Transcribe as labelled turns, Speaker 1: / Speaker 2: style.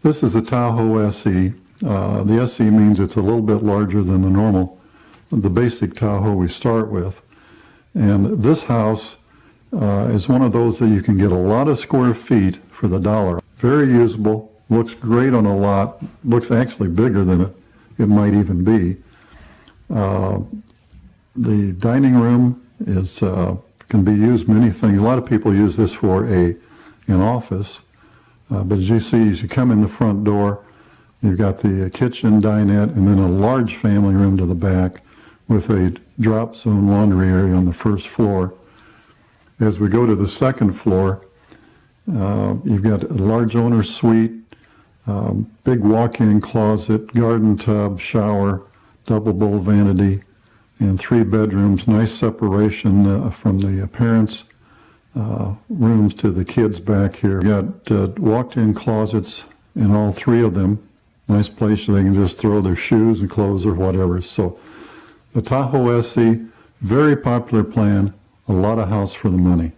Speaker 1: This is the Tahoe SE. The SE means it's a little bit larger than the basic Tahoe we start with. And this house is one of those that you can get a lot of square feet for the dollar. Very usable, looks great on a lot, looks actually bigger than it might even be. The dining room can be used many things. A lot of people use this for an office. But as you see, as you come in the front door, you've got the kitchen, dinette, and then a large family room to the back with a drop zone laundry area on the first floor. As we go to the second floor, you've got a large owner's suite, big walk-in closet, garden tub, shower, double bowl vanity, and 3 bedrooms. Nice separation from the parents' rooms to the kids back here. You got walked-in closets in all 3 of them. Nice place where they can just throw their shoes and clothes or whatever. So the Tahoe SE, very popular plan, a lot of house for the money.